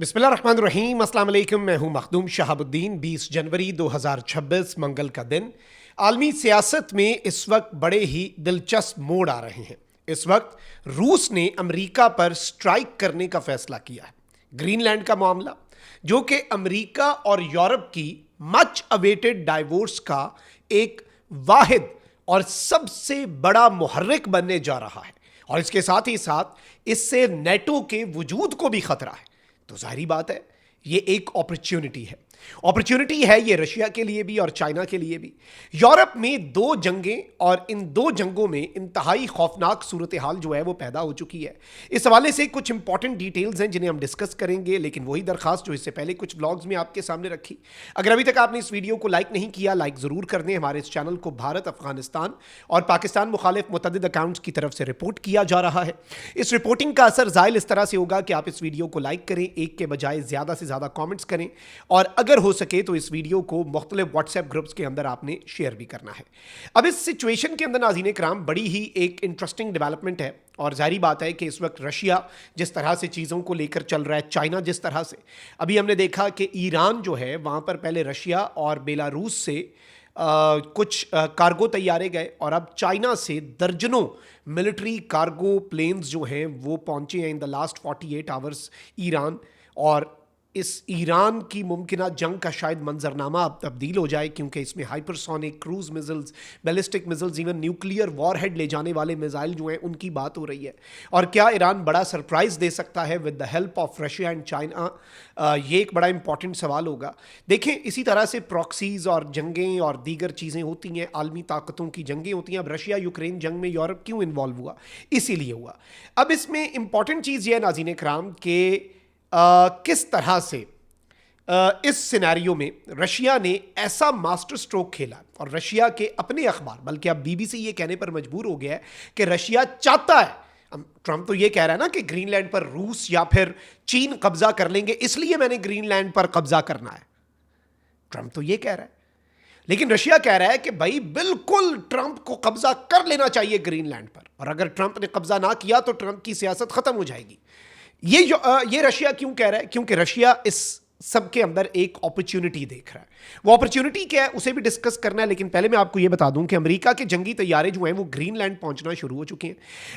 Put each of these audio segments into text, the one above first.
बिस्मिल्लाहिर्रहमानिर्रहीम, अस्सलाम वालेकुम। मैं हूं मखदूम शहाबुद्दीन। 20 जनवरी 2026 मंगल का दिन। आलमी सियासत में इस वक्त बड़े ही दिलचस्प मोड़ आ रहे हैं। इस वक्त रूस ने अमेरिका पर स्ट्राइक करने का फैसला किया है। ग्रीनलैंड का मामला, जो कि अमेरिका और यूरोप की मच अवेटेड डाइवोर्स का एक वाहिद और सबसे बड़ा मुहर्रिक बनने जा रहा है, और इसके साथ ही साथ इससे नेटो के वजूद को भी खतरा है। तो जाहिर बात है, ये एक अपॉर्चुनिटी है ये रशिया के लिए भी और चाइना के लिए भी। यूरोप में दो जंगें, और इन दो जंगों में इंतहाई खौफनाक सूरत हाल जो है वो पैदा हो चुकी है। इस हवाले से कुछ इंपॉर्टेंट डिटेल्स हैं जिन्हें हम डिस्कस करेंगे, लेकिन वही दरखास्त जो इससे पहले कुछ ब्लॉग्स में आपके सामने रखी। अगर अभी तक आपने इस वीडियो को लाइक नहीं किया, लाइक ज़रूर कर दें। हमारे इस चैनल को भारत, अफगानिस्तान और पाकिस्तान मुखालिफ मुतअद्दिद अकाउंट्स की तरफ से रिपोर्ट किया जा रहा है। इस रिपोर्टिंग का असर ज़ाहिर इस तरह से होगा कि आप इस वीडियो को लाइक करें, एक के बजाय ज़्यादा से ज़्यादा कॉमेंट्स करें, और अगर हो सके तो इस वीडियो को मुख्तलिफ व्हाट्सएप ग्रुप्स के अंदर आपने शेयर भी करना है। अब इस सिचुएशन के अंदर नाज़रीन कराम बड़ी ही एक इंटरेस्टिंग डेवलपमेंट है, और जाहिर बात है कि इस वक्त रशिया जिस तरह से चीज़ों को लेकर चल रहा है, चाइना जिस तरह से, अभी हमने देखा कि ईरान जो है वहाँ पर पहले रशिया और बेलारूस से कुछ कार्गो तैयारे गए, और अब चाइना से दर्जनों मिलिट्री कार्गो प्लेन्स जो हैं वो पहुँचे हैं in the last 48 hours Iran. और इस ईरान की मुमकिना जंग का शायद मंजरनामा अब तब्दील हो जाए, क्योंकि इसमें hypersonic cruise missiles, ballistic missiles, even nuclear warhead ले जाने वाले मिसाइल जो हैं उनकी बात हो रही है। और क्या ईरान बड़ा सरप्राइज़ दे सकता है with the help of Russia and China? ये एक बड़ा इंपॉर्टेंट सवाल होगा। देखें, इसी तरह से प्रॉक्सीज और जंगें और दीगर चीज़ें होती हैं, आलमी ताकतों की जंगें होती हैं। अब रशिया यूक्रेन जंग में यूरोप क्यों इन्वॉल्व हुआ? इसीलिए हुआ। अब इसमें इंपॉर्टेंट चीज़ ये है नाज़रीन कराम कि किस तरह से इस सिनेरियो में रशिया ने ऐसा मास्टर स्ट्रोक खेला, और रशिया के अपने अखबार, बल्कि अब बीबीसी ये कहने पर मजबूर हो गया है कि रशिया चाहता है, ट्रंप तो ये कह रहा है ना कि ग्रीनलैंड पर रूस या फिर चीन कब्जा कर लेंगे, इसलिए मैंने ग्रीनलैंड पर कब्जा करना है। ट्रंप तो ये कह रहा है, लेकिन रशिया कह रहा है कि भाई बिल्कुल ट्रंप को कब्जा कर लेना चाहिए ग्रीनलैंड पर, और अगर ट्रंप ने कब्जा ना किया तो ट्रंप की सियासत खत्म हो जाएगी। ये रशिया क्यों कह रहा है? क्योंकि रशिया इस सब के अंदर एक अपॉर्चुनिटी देख रहा है। वो अपॉर्चुनिटी क्या है उसे भी डिस्कस करना है, लेकिन पहले मैं आपको ये बता दूं कि अमेरिका के जंगी तैयारे जो हैं वो ग्रीनलैंड पहुंचना शुरू हो चुके हैं।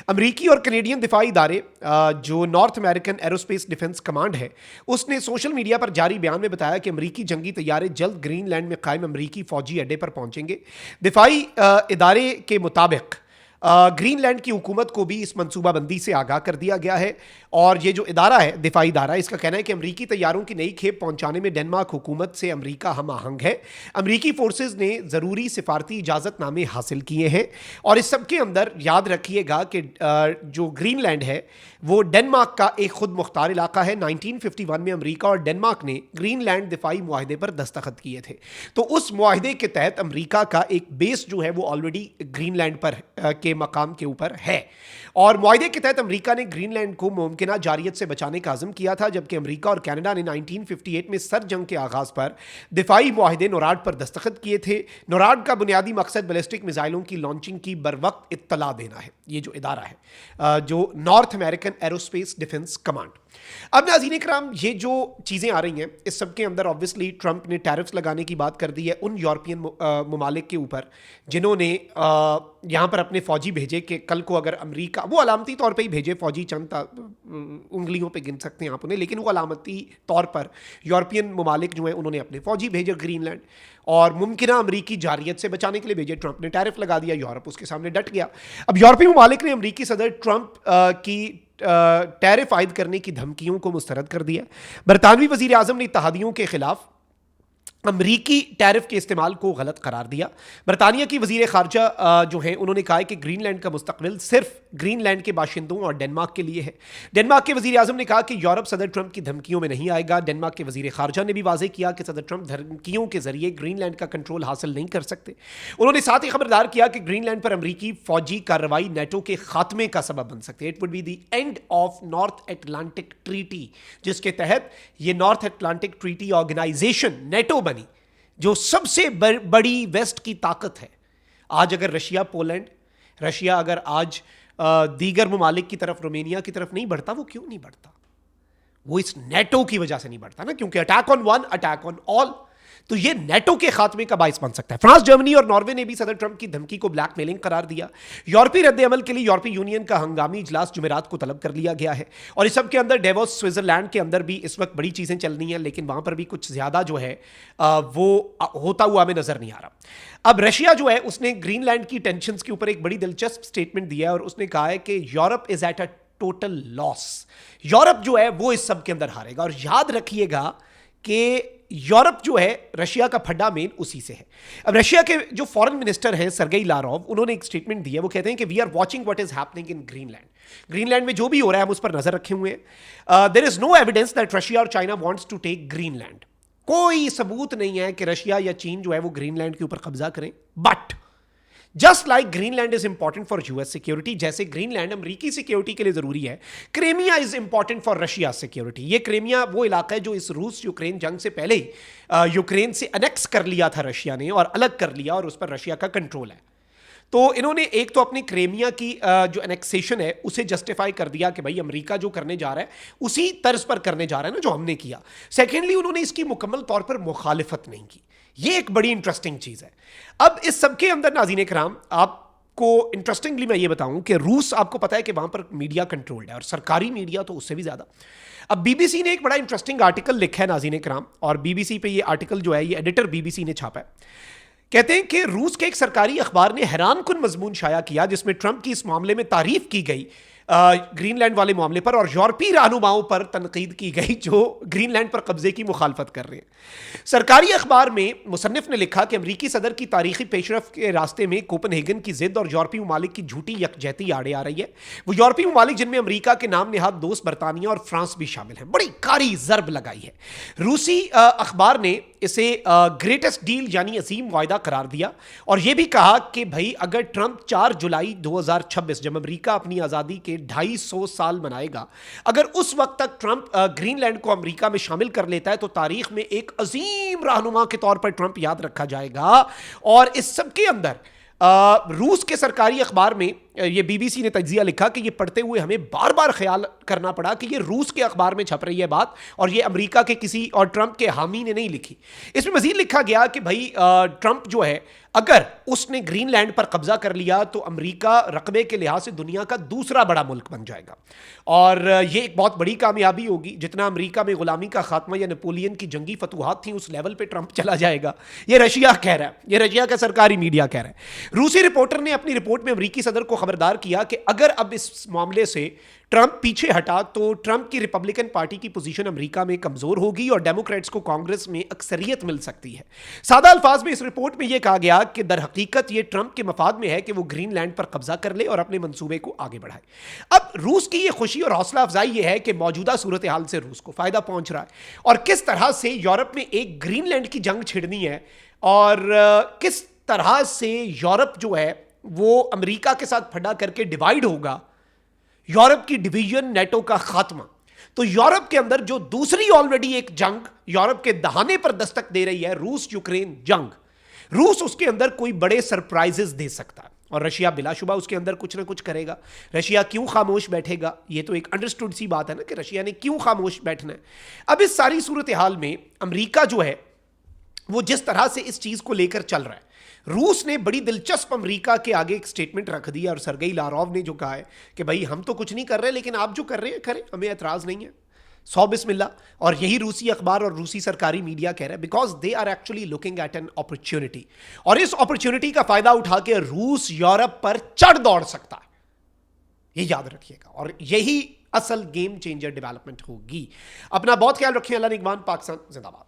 अमेरिकी और कनेडियन दिफाई इदारे, जो north American aerospace defence command है, उसने सोशल मीडिया पर जारी बयान में बताया कि अमेरिकी जंगी तैयारे जल्द ग्रीनलैंड में कायम अमेरिकी फौजी अड्डे पर पहुंचेंगे। दिफाई इदारे के मुताबिक ग्रीनलैंड की हुकूमत को भी इस मंसूबाबंदी से आगाह कर दिया गया है, और ये जो इदारा है, दिफाई इदारा, इसका कहना है कि अमरीकी तैयारों की नई खेप पहुंचाने में डेनमार्क हुकूमत से अमरीका हम आहंग है। अमरीकी फोर्सेज ने ज़रूरी सिफारती इजाज़तनामे हासिल किए हैं, और इस सब के अंदर याद रखिएगा कि जो ग्रीनलैंड है वो डेनमार्क का एक खुद मुख्तार इलाका है। 1951 में अमरीका और डेनमार्क ने ग्रीनलैंड दिफाई मुआहदे पर दस्तखत किए थे। तो उस मुआहदे के तहत अमरीका का एक बेस जो है वो ऑलरेडी ग्रीनलैंड पर के मकाम के ऊपर है, और मुआहदे के तहत अमेरिका ने ग्रीनलैंड को मुमकिना जारियत से बचाने का अज़म किया था, जबकि अमेरिका और कनाडा ने 1958 में सर जंग के आगाज़ पर दिफाई मुआहदे नोराड पर दस्तखत किए थे। नोराड का बुनियादी मकसद बैलिस्टिक मिसाइलों की लॉन्चिंग की बरवक्त इत्तला देना है। ये जो इदारा है, जो north American aerospace defence command. अब नाज़रीन कराम, ये जो चीज़ें आ रही हैं इस सब के अंदर ऑब्वियसली ट्रंप ने टैरिफ्स लगाने की बात कर दी है उन यूरोपियन ममालिक के ऊपर जिन्होंने यहाँ पर अपने फ़ौजी भेजे, कि कल को अगर अमेरिका, वो अलामती तौर पे ही भेजे फ़ौजी, चंद उंगलियों पे गिन सकते हैं आप उन्हें, लेकिन वो अलामती तौर पर यूरोपियन ममालिक जो हैं उन्होंने अपने फ़ौजी भेजे ग्रीनलैंड, और मुमकिना अमरीकी जारियत से बचाने के लिए भेजे। ट्रंप ने टैरिफ लगा दिया, यूरोप उसके सामने डट गया। अब यूरोपीय ममालिक ने अमरीकी सदर ट्रंप की टैरिफ आयद करने की धमकियों को मुस्तरद कर दिया। बरतानवी वजीर आजम ने इत्तेहादियों के खिलाफ अमरीकी टैरिफ के इस्तेमाल को गलत करार दिया। बरतानिया की वजीर खारजा जो हैं उन्होंने कहा है कि ग्रीनलैंड का मुस्तकबिल सिर्फ ग्रीनलैंड के बाशिंदों और डेनमार्क के लिए है। डेनमार्क के वजीर आजम ने कहा कि यूरोप सदर ट्रंप की धमकियों में नहीं आएगा। डेनमार्क के वजीर खारजा ने भी वाज़ेह किया कि सदर ट्रंप धमकियों के जरिए ग्रीनलैंड का कंट्रोल हासिल नहीं कर सकते। उन्होंने साथ ही खबरदार किया कि ग्रीनलैंड पर अमरीकी फौजी कार्रवाई नेटो के खात्मे का सबब बन सकती है। It would be the end of North Atlantic Treaty, जिसके तहत ये North Atlantic Treaty Organization NATO बनी, जो सबसे बड़ी वेस्ट की ताकत है। आज अगर रशिया अगर आज दीगर ममालिक की तरफ, रोमेनिया की तरफ नहीं बढ़ता, वो क्यों नहीं बढ़ता? वो इस नेटो की वजह से नहीं बढ़ता ना, क्योंकि attack on one attack on all, तो ये नेटो के खात्मे का बाइस बन सकता है। फ्रांस, जर्मनी और नॉर्वे ने भी सदर ट्रंप की धमकी को ब्लैकमेलिंग करार दिया। यूरोपीय रद्द-ए-अमल के लिए यूरोपीय यूनियन का हंगामी इजलास जुमेरात को तलब कर लिया गया है। और इस सब के अंदर डेवोस स्विट्जरलैंड के अंदर भी इस वक्त बड़ी चीजें चल रही हैं, लेकिन वहां पर भी कुछ ज्यादा जो है वो होता हुआ हमें नजर नहीं आ रहा। अब रशिया जो है उसने ग्रीनलैंड की टेंशंस के ऊपर एक बड़ी दिलचस्प स्टेटमेंट दिया है और उसने कहा है कि Europe is at a total loss. Europe जो है वो इस सब के अंदर हारेगा। और याद रखिएगा कि यूरोप जो है रशिया का फड्डा मेन उसी से है। अब रशिया के जो फॉरेन मिनिस्टर हैं सरगेई लारोव, उन्होंने एक स्टेटमेंट दी है। वो कहते हैं कि we are watching what is happening in Greenland. Greenland में जो भी हो रहा है हम उस पर नजर रखे हुए हैं। There is no evidence that Russia और China wants to take Greenland. कोई सबूत नहीं है कि रशिया या चीन जो है वो ग्रीनलैंड के ऊपर कब्जा करें। But just like Greenland is important for US security, जैसे ग्रीनलैंड अमेरिकी सिक्योरिटी के लिए जरूरी है, Crimea is important for Russia security. ये क्रेमिया वो इलाका है जो इस रूस यूक्रेन जंग से पहले ही यूक्रेन से अनेक्स कर लिया था रशिया ने और अलग कर लिया, और उस पर रशिया का कंट्रोल है। तो इन्होंने एक तो अपनी क्रेमिया की जो एनेक्सेशन है उसे जस्टिफाई कर दिया कि भाई अमेरिका जो करने जा रहा है उसी तर्ज पर करने जा रहा है ना जो हमने किया। सेकेंडली, उन्होंने इसकी मुकम्मल तौर पर मुखालिफत नहीं की। ये एक बड़ी इंटरेस्टिंग चीज है। अब इस सबके अंदर नाज़रीन कराम, आपको इंटरेस्टिंगली मैं ये बताऊं कि रूस, आपको पता है कि वहां पर मीडिया कंट्रोल्ड है और सरकारी मीडिया तो उससे भी ज्यादा। अब बीबीसी ने एक बड़ा इंटरेस्टिंग आर्टिकल लिखा है नाज़रीन कराम, और बीबीसी पे ये आर्टिकल जो है ये एडिटर बीबीसी ने छापा है। कहते हैं कि रूस के एक सरकारी अखबार ने हैरानकुन मजमून शाया किया जिसमें ट्रंप की इस मामले में तारीफ की गई ग्रीनलैंड वाले मामले पर, और यूरोपीय रहनुमाओं पर तनकीद की गई जो ग्रीनलैंड पर कब्जे की मुखालफत कर रहे हैं। सरकारी अखबार में मुसन्निफ ने लिखा कि अमरीकी सदर की तारीखी पेशरफ के रास्ते में कोपनहेगन की जिद और यूरोपीय ममालिक की झूठी यकजहती आड़े आ रही है। वो यूरोपीय ममालिक जिनमें अमरीका के नाम निहाद दोस्त बरतानिया और फ्रांस भी शामिल है। बड़ी कारी जरब लगाई है। रूसी अखबार ने इसे ग्रेटेस्ट डील यानी अजीम वायदा करार दिया और यह भी कहा कि भाई अगर ट्रंप 4 जुलाई 2026 जब अमेरिका अपनी आज़ादी के 250 साल मनाएगा, अगर उस वक्त तक ट्रंप ग्रीनलैंड को अमेरिका में शामिल कर लेता है तो तारीख में एक अजीम रहनुमा के तौर पर ट्रंप याद रखा जाएगा। और इस सब के अंदर रूस के सरकारी अखबार में ये बीबीसी ने तज्जिया लिखा कि ये पढ़ते हुए हमें बार बार ख्याल करना पड़ा कि ये रूस के अखबार में छप रही है बात और ये अमेरिका के किसी और ट्रंप के हामी ने नहीं लिखी। इसमें मजीद लिखा गया कि भाई ट्रंप जो है अगर उसने ग्रीनलैंड पर कब्जा कर लिया तो अमेरिका रकबे के लिहाज से दुनिया का दूसरा बड़ा मुल्क बन जाएगा और ये एक बहुत बड़ी कामयाबी होगी। जितना अमेरिका में गुलामी का खात्मा या नेपोलियन की जंगी फतूहात थी उस लेवल पे ट्रंप चला जाएगा। ये रशिया कह रहा है, ये रशिया का सरकारी मीडिया कह रहा है। रूसी रिपोर्टर ने अपनी रिपोर्ट में अमेरिकी सदर को खबरदार किया कि अगर अब इस मामले से ट्रंप पीछे हटा तो ट्रंप की रिपब्लिकन पार्टी की पोजीशन अमेरिका में कमजोर होगी और डेमोक्रेट्स को कांग्रेस में अक्सरियत मिल सकती है। सादा अल्फाज में इस रिपोर्ट में यह कहा गया कि दर हकीकत यह ट्रंप के मफाद में है कि वो ग्रीनलैंड पर कब्जा कर ले और अपने मंसूबे को आगे बढ़ाए। अब रूस की यह खुशी और हौसला अफजाई यह है कि मौजूदा सूरत हाल से रूस को फायदा पहुंच रहा है और किस तरह से यूरोप में एक ग्रीनलैंड की जंग छिड़नी है और किस तरह से यूरोप जो है वो अमेरिका के साथ फटा करके डिवाइड होगा। यूरोप की डिवीजन, नेटो का खात्मा, तो यूरोप के अंदर जो दूसरी ऑलरेडी एक जंग यूरोप के दहाने पर दस्तक दे रही है, रूस यूक्रेन जंग, रूस उसके अंदर कोई बड़े सरप्राइजेस दे सकता है और रशिया बिलाशुबा उसके अंदर कुछ ना कुछ करेगा। रशिया क्यों खामोश बैठेगा, ये तो एक अंडरस्टूड सी बात है ना कि रशिया ने क्यों खामोश बैठना है। अब इस सारी सूरत हाल में अमेरिका जो है वो जिस तरह से इस चीज को लेकर चल रहा है, रूस ने बड़ी दिलचस्प अमेरिका के आगे एक स्टेटमेंट रख दिया और सरगेई लारोव ने जो कहा है कि भाई हम तो कुछ नहीं कर रहे लेकिन आप जो कर रहे हैं करें, हमें एतराज नहीं है, सौ बिस्मिल्लाह। और यही रूसी अखबार और रूसी सरकारी मीडिया कह रहा है because they are actually looking at an opportunity और इस अपॉर्चुनिटी का फायदा उठा के रूस यूरोप पर चढ़ दौड़ सकता है, ये याद रखिएगा। और यही असल गेम चेंजर डेवलपमेंट होगी। अपना बहुत ख्याल रखिए। अल्लाह निगहबान। पाकिस्तान जिंदाबाद।